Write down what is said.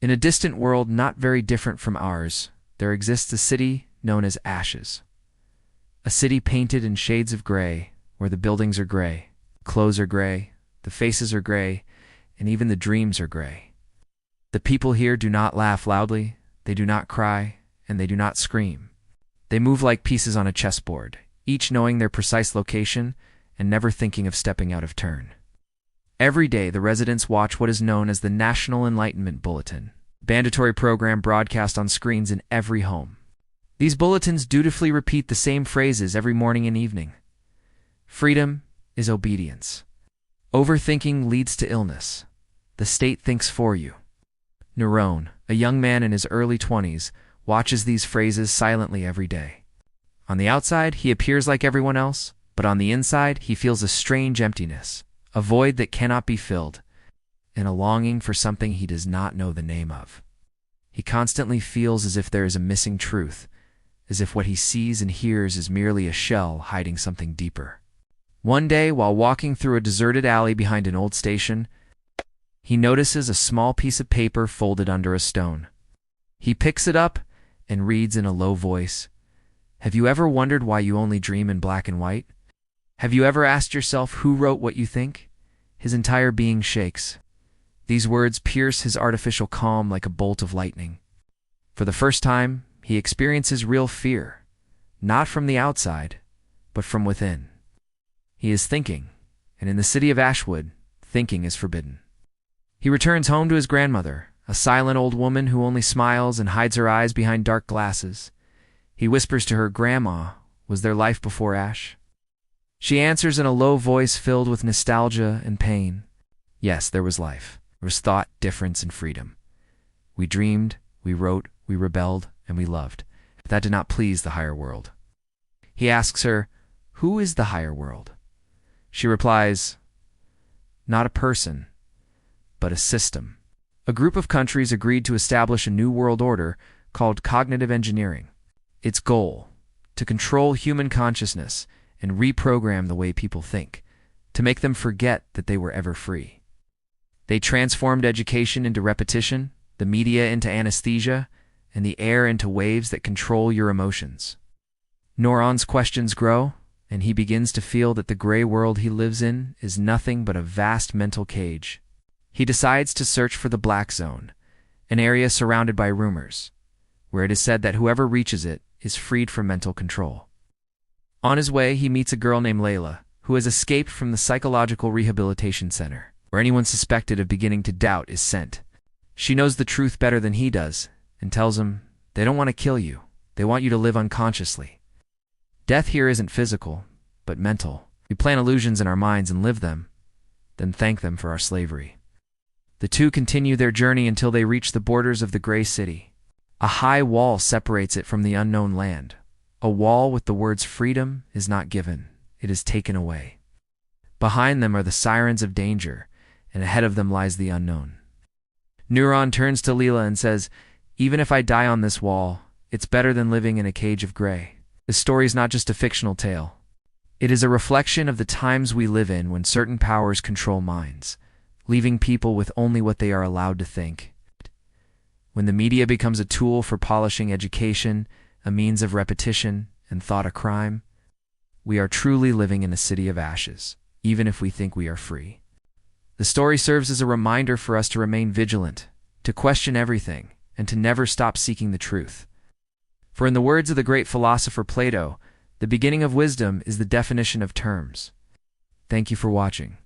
In a distant world not very different from ours, there exists a city known as Ashes. A city painted in shades of gray, where the buildings are gray, clothes are gray, the faces are gray, and even the dreams are gray. The people here do not laugh loudly, they do not cry, and they do not scream. They move like pieces on a chessboard, each knowing their precise location and never thinking of stepping out of turn. Every day, the residents watch what is known as the National Enlightenment Bulletin, a mandatory program broadcast on screens in every home. These bulletins dutifully repeat the same phrases every morning and evening. Freedom is obedience. Overthinking leads to illness. The state thinks for you. Neuron, a young man in his early 20s, watches these phrases silently every day. On the outside, he appears like everyone else, but on the inside, he feels a strange emptiness, a void that cannot be filled, and a longing for something he does not know the name of. He constantly feels as if there is a missing truth, as if what he sees and hears is merely a shell hiding something deeper. One day, while walking through a deserted alley behind an old station, he notices a small piece of paper folded under a stone. He picks it up and reads in a low voice, "Have you ever wondered why you only dream in black and white? Have you ever asked yourself who wrote what you think?" His entire being shakes. These words pierce his artificial calm like a bolt of lightning. For the first time, he experiences real fear, not from the outside, but from within. He is thinking, and in the city of Ashwood, thinking is forbidden. He returns home to his grandmother, a silent old woman who only smiles and hides her eyes behind dark glasses. He whispers to her, "Grandma, was there life before Ash?" She answers in a low voice filled with nostalgia and pain. Yes, there was life. There was thought, difference, and freedom. We dreamed, we wrote, we rebelled, and we loved. But that did not please the higher world. He asks her, "Who is the higher world?" She replies, "Not a person, but a system." A group of countries agreed to establish a new world order called cognitive engineering. Its goal, to control human consciousness and reprogram the way people think, to make them forget that they were ever free. They transformed education into repetition, the media into anesthesia, and the air into waves that control your emotions. Neuron's questions grow, and he begins to feel that the gray world he lives in is nothing but a vast mental cage. He decides to search for the black zone, an area surrounded by rumors, where it is said that whoever reaches it is freed from mental control. On his way, he meets a girl named Layla, who has escaped from the psychological rehabilitation center, where anyone suspected of beginning to doubt is sent. She knows the truth better than he does, and tells him, they don't want to kill you, they want you to live unconsciously. Death here isn't physical, but mental. We plant illusions in our minds and live them, then thank them for our slavery. The two continue their journey until they reach the borders of the Gray City. A high wall separates it from the unknown land, a wall with the words "freedom is not given, it is taken away." Behind them are the sirens of danger, and ahead of them lies the unknown. Neuron turns to Leela and says, "Even if I die on this wall, it's better than living in a cage of gray." This story is not just a fictional tale. It is a reflection of the times we live in when certain powers control minds, leaving people with only what they are allowed to think. When the media becomes a tool for polishing education, a means of repetition, and thought a crime, we are truly living in a city of ashes, even if we think we are free. The story serves as a reminder for us to remain vigilant, to question everything, and to never stop seeking the truth. For in the words of the great philosopher Plato, the beginning of wisdom is the definition of terms. Thank you for watching.